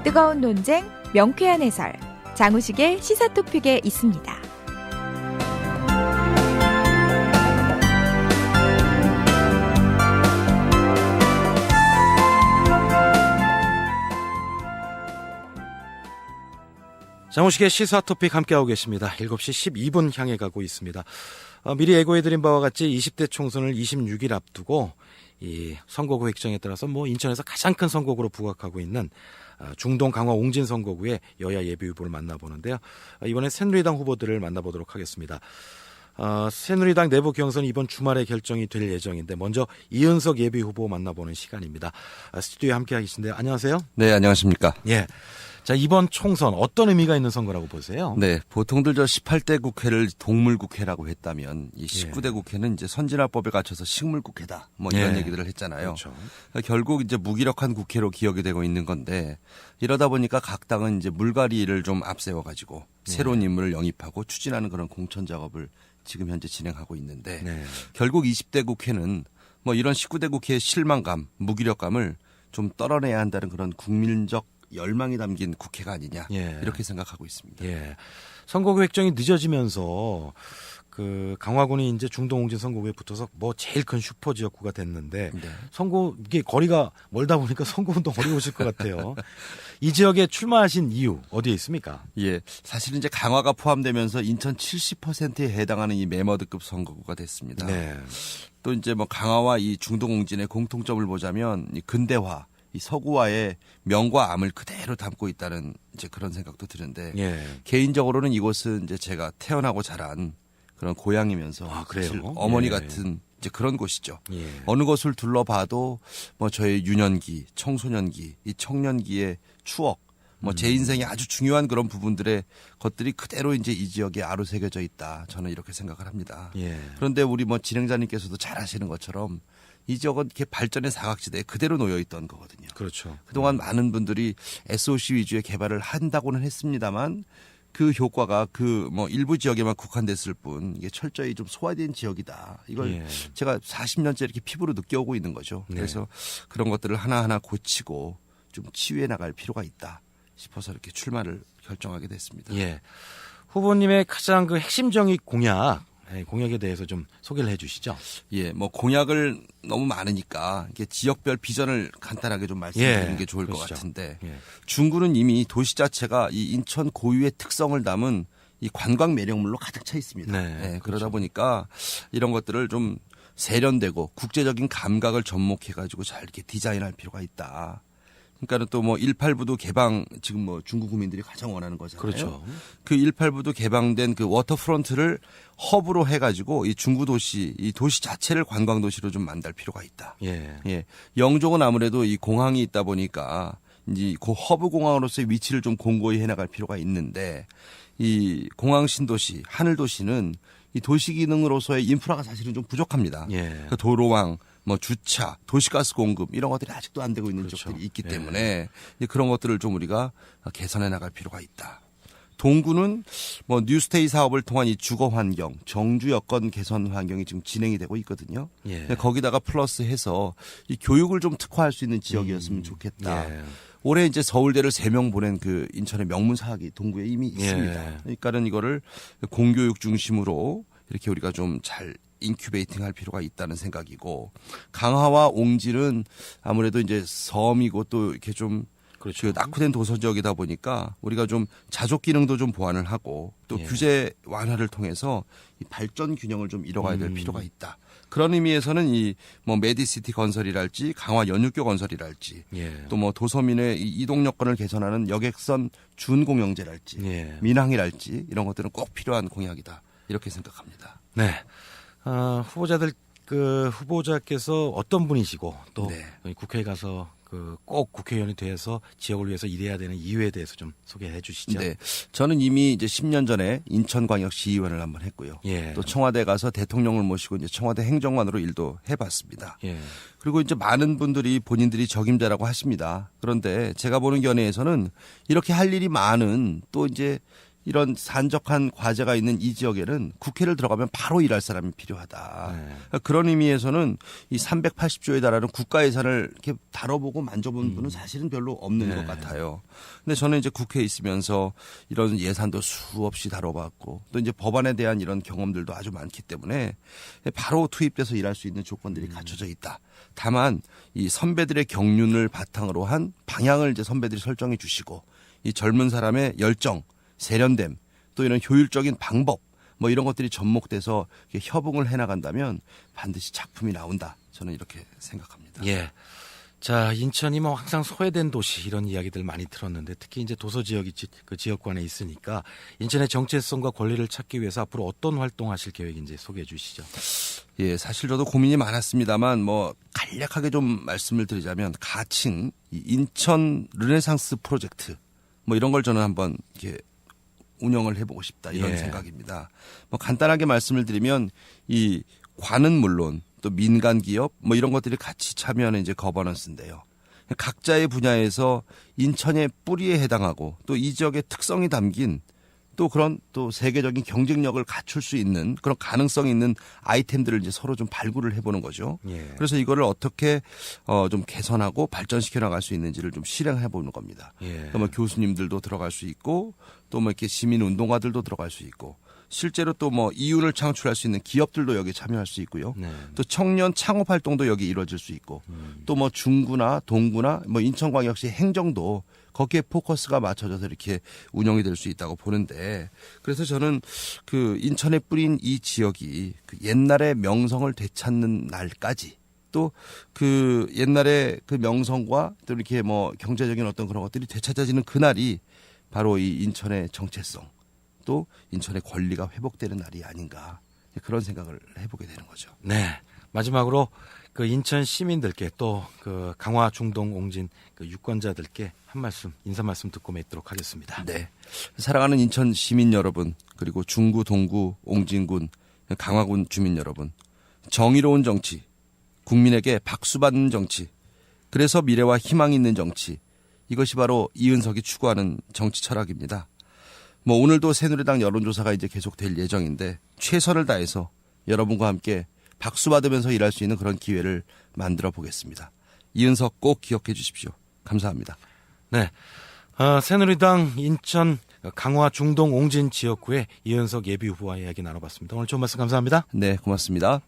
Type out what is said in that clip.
뜨거운 논쟁, 명쾌한 해설, 장우식의 시사토픽에 있습니다. 장우식의 시사토픽 함께하고 계십니다. 7시 12분 향해 가고 있습니다. 미리 예고해드린 바와 같이 20대 총선을 26일 앞두고 이 선거구 획정에 따라서 인천에서 가장 큰 선거구로 부각하고 있는 중동 강화 옹진 선거구의 여야 예비 후보를 만나보는데요. 이번에 새누리당 후보들을 만나보도록 하겠습니다. 새누리당 내부 경선이 이번 주말에 결정이 될 예정인데 먼저 이은석 예비 후보 만나보는 시간입니다. 스튜디오에 함께 계신데요. 안녕하세요. 네, 안녕하십니까. 예. 자, 이번 총선 어떤 의미가 있는 선거라고 보세요? 네, 보통들 18대 국회를 동물국회라고 했다면 이 19대 국회는 이제 선진화법에 갖춰서 식물국회다. 이런 얘기들을 했잖아요. 그렇죠. 결국 이제 무기력한 국회로 기억이 되고 있는 건데 이러다 보니까 각 당은 이제 물갈이를 좀 앞세워 가지고 새로운 인물을 영입하고 추진하는 그런 공천 작업을 지금 현재 진행하고 있는데 결국 20대 국회는 이런 19대 국회의 실망감, 무기력감을 좀 떨어내야 한다는 그런 국민적 열망이 담긴 국회가 아니냐 이렇게 생각하고 있습니다. 예. 선거구 획정이 늦어지면서 그 강화군이 이제 중동 옹진 선거구에 붙어서 제일 큰 슈퍼 지역구가 됐는데 이게 거리가 멀다 보니까 선거운동 어려우실 것 같아요. 이 지역에 출마하신 이유 어디에 있습니까? 예, 사실은 이제 강화가 포함되면서 인천 70%에 해당하는 이 메머드급 선거구가 됐습니다. 네. 또 이제 강화와 이 중동 옹진의 공통점을 보자면 이 근대화, 이 서구화의 명과 암을 그대로 담고 있다는 이제 그런 생각도 드는데 개인적으로는 이곳은 이제 제가 태어나고 자란 그런 고향이면서 사실 어머니 같은 이제 그런 곳이죠. 어느 곳을 둘러봐도 저의 유년기, 청소년기, 이 청년기의 추억, 제 인생에 아주 중요한 그런 부분들의 것들이 그대로 이제 이 지역에 아로새겨져 있다. 저는 이렇게 생각을 합니다. 그런데 우리 진행자님께서도 잘 아시는 것처럼 이 지역은 이렇게 발전의 사각지대에 그대로 놓여 있던 거거든요. 그렇죠. 그동안 많은 분들이 SOC 위주의 개발을 한다고는 했습니다만 그 효과가 일부 지역에만 국한됐을 뿐 이게 철저히 좀 소화된 지역이다. 이걸 제가 40년째 이렇게 피부로 느껴오고 있는 거죠. 그래서 그런 것들을 하나하나 고치고 좀 치유해 나갈 필요가 있다 싶어서 이렇게 출마를 결정하게 됐습니다. 예. 후보님의 가장 핵심적인 공약에 대해서 좀 소개를 해 주시죠. 예, 공약을 너무 많으니까 이게 지역별 비전을 간단하게 좀 말씀드리는 게 좋을 것 같은데 중구는 이미 도시 자체가 이 인천 고유의 특성을 담은 이 관광 매력물로 가득 차 있습니다. 그러다 보니까 이런 것들을 좀 세련되고 국제적인 감각을 접목해가지고 잘 이렇게 디자인할 필요가 있다. 그러니까는 또 18부도 개방 지금 중구 구민들이 가장 원하는 거잖아요. 그렇죠. 그 18부도 개방된 그 워터프론트를 허브로 해가지고 이 중구 도시, 이 도시 자체를 관광 도시로 좀 만들 필요가 있다. 영종은 아무래도 이 공항이 있다 보니까 이제 그 허브 공항으로서의 위치를 좀 공고히 해나갈 필요가 있는데 이 공항 신도시, 하늘 도시는 이 도시 기능으로서의 인프라가 사실은 좀 부족합니다. 그 도로망, 주차, 도시가스 공급 이런 것들이 아직도 안 되고 있는 지역들이 있기 때문에 그런 것들을 좀 우리가 개선해 나갈 필요가 있다. 동구는 뉴스테이 사업을 통한 이 주거 환경, 정주 여건 개선 환경이 지금 진행이 되고 있거든요. 거기다가 플러스해서 이 교육을 좀 특화할 수 있는 지역이었으면 좋겠다. 올해 이제 서울대를 3명 보낸 그 인천의 명문 사학이 동구에 이미 있습니다. 그러니까는 이거를 공교육 중심으로 이렇게 우리가 좀 잘 인큐베이팅 할 필요가 있다는 생각이고 강화와 옹진은 아무래도 이제 섬이고 또 이렇게 좀 그 낙후된 도서 지역이다 보니까 우리가 좀 자족 기능도 좀 보완을 하고 또 규제 완화를 통해서 이 발전 균형을 좀 이뤄가야 될 필요가 있다. 그런 의미에서는 이 메디시티 건설이랄지 강화 연육교 건설이랄지 또 도서민의 이동 여건을 개선하는 여객선 준공영제랄지 민항이랄지 이런 것들은 꼭 필요한 공약이다. 이렇게 생각합니다. 네. 후보자께서 어떤 분이시고 또 국회에 가서 꼭 국회의원이 돼서 지역을 위해서 일해야 되는 이유에 대해서 좀 소개해 주시죠. 네. 저는 이미 이제 10년 전에 인천광역시의원을 한번 했고요. 또 청와대 가서 대통령을 모시고 이제 청와대 행정관으로 일도 해봤습니다. 그리고 이제 많은 분들이 본인들이 적임자라고 하십니다. 그런데 제가 보는 견해에서는 이렇게 할 일이 많은 또 이제 이런 산적한 과제가 있는 이 지역에는 국회를 들어가면 바로 일할 사람이 필요하다. 네. 그런 의미에서는 이 380조에 달하는 국가 예산을 이렇게 다뤄보고 만져본 분은 사실은 별로 없는 네. 것 같아요. 근데 저는 이제 국회에 있으면서 이런 예산도 수없이 다뤄봤고 또 이제 법안에 대한 이런 경험들도 아주 많기 때문에 바로 투입돼서 일할 수 있는 조건들이 갖춰져 있다. 다만 이 선배들의 경륜을 바탕으로 한 방향을 이제 선배들이 설정해 주시고 이 젊은 사람의 열정, 세련됨, 또 이런 효율적인 방법 뭐 이런 것들이 접목돼서 협응을 해나간다면 반드시 작품이 나온다. 저는 이렇게 생각합니다. 예. 자, 인천이 뭐 항상 소외된 도시 이런 이야기들 많이 들었는데 특히 이제 도서 지역이 그 지역관에 있으니까 인천의 정체성과 권리를 찾기 위해서 앞으로 어떤 활동하실 계획인지 소개해 주시죠. 예, 사실 저도 고민이 많았습니다만 뭐 간략하게 좀 말씀을 드리자면 가칭 이 인천 르네상스 프로젝트 뭐 이런 걸 저는 한번 이렇게 운영을 해보고 싶다 이런 예. 생각입니다. 뭐 간단하게 말씀을 드리면 이 관은 물론 또 민간 기업 뭐 이런 것들이 같이 참여하는 이제 거버넌스인데요. 각자의 분야에서 인천의 뿌리에 해당하고 또 이 지역의 특성이 담긴 또 그런 또 세계적인 경쟁력을 갖출 수 있는 그런 가능성이 있는 아이템들을 이제 서로 좀 발굴을 해보는 거죠. 예. 그래서 이거를 어떻게 좀 개선하고 발전시켜 나갈 수 있는지를 좀 실행해 보는 겁니다. 예. 그러니까 뭐 교수님들도 들어갈 수 있고 또 뭐 이렇게 시민 운동가들도 들어갈 수 있고 실제로 또 뭐 이윤을 창출할 수 있는 기업들도 여기 참여할 수 있고요. 네. 또 청년 창업 활동도 여기 이루어질 수 있고 또 뭐 중구나 동구나 뭐 인천광역시 행정도 거기에 포커스가 맞춰져서 이렇게 운영이 될 수 있다고 보는데 그래서 저는 그 인천에 뿌린 이 지역이 그 옛날의 명성을 되찾는 날까지 또 그 옛날의 그 명성과 또 이렇게 뭐 경제적인 어떤 그런 것들이 되찾아지는 그날이 바로 이 인천의 정체성 또 인천의 권리가 회복되는 날이 아닌가 그런 생각을 해보게 되는 거죠. 네. 마지막으로 그 인천 시민들께 또 그 강화 중동 옹진 그 유권자들께 한 말씀 인사 말씀 듣고 맺도록 하겠습니다. 네. 사랑하는 인천 시민 여러분 그리고 중구 동구 옹진군 강화군 주민 여러분 정의로운 정치 국민에게 박수받는 정치 그래서 미래와 희망이 있는 정치 이것이 바로 이은석이 추구하는 정치 철학입니다. 뭐 오늘도 새누리당 여론조사가 이제 계속될 예정인데 최선을 다해서 여러분과 함께 박수 받으면서 일할 수 있는 그런 기회를 만들어 보겠습니다. 이은석 꼭 기억해 주십시오. 감사합니다. 네. 새누리당 인천 강화 중동 옹진 지역구의 이은석 예비후보와 이야기 나눠봤습니다. 오늘 좋은 말씀 감사합니다. 네, 고맙습니다.